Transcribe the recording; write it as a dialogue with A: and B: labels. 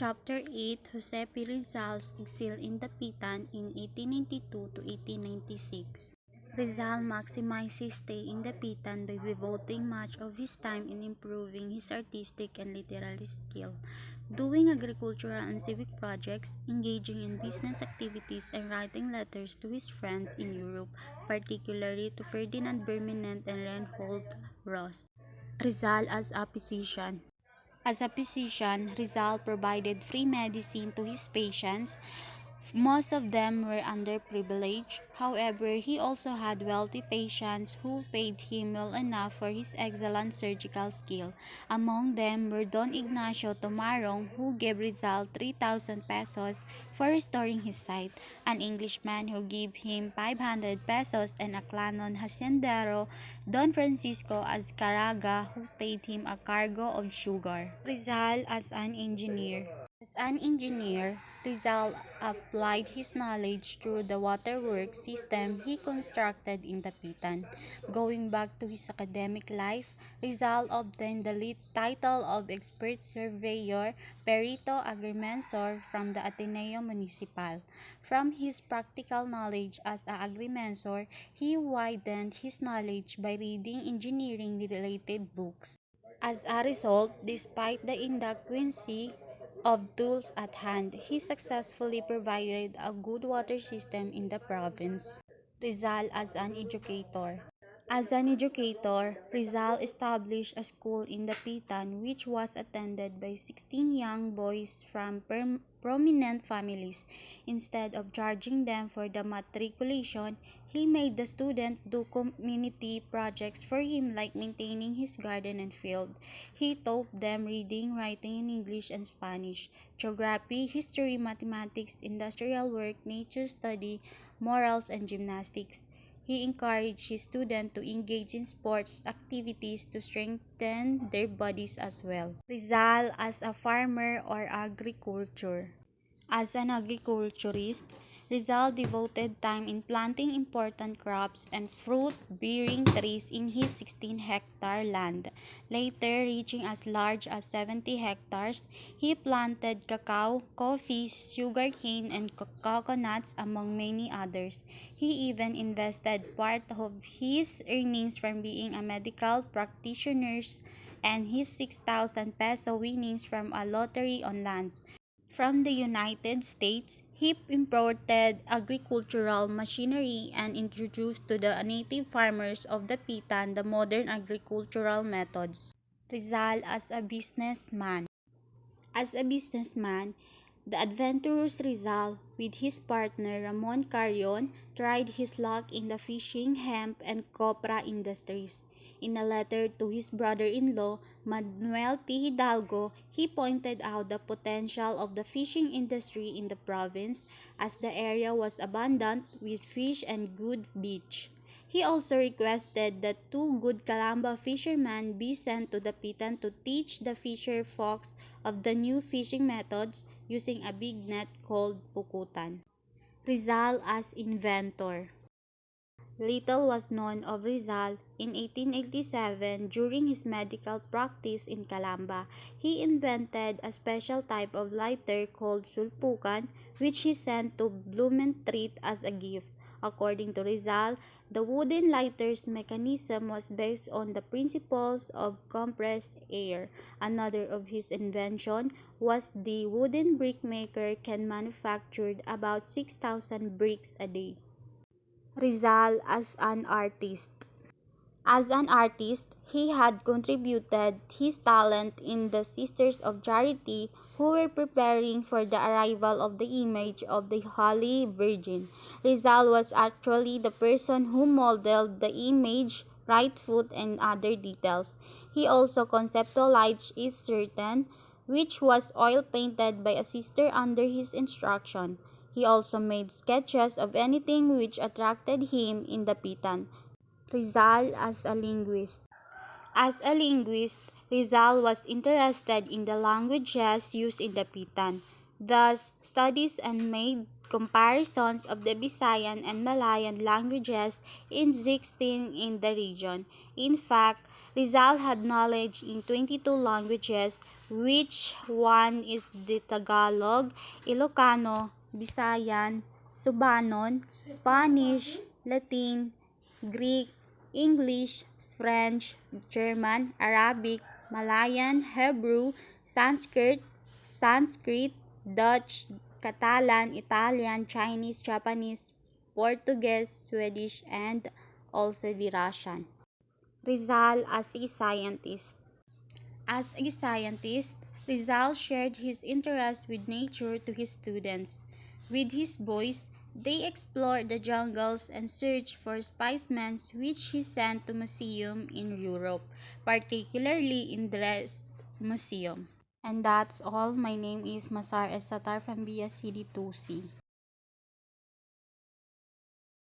A: Chapter 8, Josepe Rizal's exile in Dapitan in 1892 to 1896. Rizal maximized his stay in Dapitan by devoting much of his time in improving his artistic and literary skill, doing agricultural and civic projects, engaging in business activities, and writing letters to his friends in Europe, particularly to Ferdinand Berminent and Reinhold Rost. Rizal as a physician. As a physician, Rizal provided free medicine to his patients. Most of them were underprivileged. However, he also had wealthy patients who paid him well enough for his excellent surgical skill. Among them were Don Ignacio Tomarong, who gave Rizal 3,000 pesos for restoring his sight, an Englishman who gave him 500 pesos, and a Clanon haciendero, Don Francisco Azcaraga, who paid him a cargo of sugar. Rizal as an engineer. As an engineer, Rizal applied his knowledge through the waterworks system he constructed in Dapitan. Going back to his academic life, Rizal obtained the title of expert surveyor perito agrimensor from the Ateneo Municipal. From his practical knowledge as an agrimensor, he widened his knowledge by reading engineering-related books. As a result, despite the inadequacy of tools at hand, he successfully provided a good water system in the province. Rizal as an educator. As an educator, Rizal established a school in Dapitan which was attended by 16 young boys from prominent families. Instead of charging them for the matriculation, he made the student do community projects for him like maintaining his garden and field. He taught them reading, writing in English and Spanish, geography, history, mathematics, industrial work, nature study, morals, and gymnastics. He encouraged his students to engage in sports activities to strengthen their bodies as well. Rizal as a farmer or agriculture. As an agriculturist, Rizal devoted time in planting important crops and fruit-bearing trees in his 16-hectare land. Later, reaching as large as 70 hectares, he planted cacao, coffee, sugarcane, and coconuts among many others. He even invested part of his earnings from being a medical practitioner and his 6,000 peso winnings from a lottery on lands. From the United States, he imported agricultural machinery and introduced to the native farmers of Dapitan the modern agricultural methods. Rizal as a businessman. As a businessman, the adventurous Rizal, with his partner Ramon Carrion, tried his luck in the fishing, hemp, and copra industries. In a letter to his brother-in-law, Manuel T. Hidalgo, he pointed out the potential of the fishing industry in the province as the area was abundant with fish and good beach. He also requested that 2 good Calamba fishermen be sent to Dapitan to teach the fisher folks of the new fishing methods using a big net called pukutan. Rizal as inventor. Little was known of Rizal. In 1887, during his medical practice in Calamba, he invented a special type of lighter called sulpukan, which he sent to Blumentritt as a gift. According to Rizal, the wooden lighter's mechanism was based on the principles of compressed air. Another of his inventions was the wooden brick maker can manufacture about 6,000 bricks a day. Rizal as an artist. As an artist, he had contributed his talent in the Sisters of Charity who were preparing for the arrival of the image of the Holy Virgin. Rizal was actually the person who modeled the image, right foot, and other details. He also conceptualized its curtain, which was oil painted by a sister under his instruction. He also made sketches of anything which attracted him in Dapitan. Rizal as a linguist. As a linguist, Rizal was interested in the languages used in Dapitan. Thus, studies and made comparisons of the Visayan and Malayan languages existing in the region. In fact, Rizal had knowledge in 22 languages, which one is the Tagalog, Ilocano, Visayan, Subanon, Spanish, Latin, Greek, English, French, German, Arabic, Malayan, Hebrew, Sanskrit, Dutch, Catalan, Italian, Chinese, Japanese, Portuguese, Swedish, and also the Russian. Rizal as a scientist. As a scientist, Rizal shared his interest with nature to his students. With his boys, they explored the jungles and searched for specimens which he sent to museums in Europe, particularly in Dresden Museum. And that's all. My name is Masar Estatar from Via City 2C.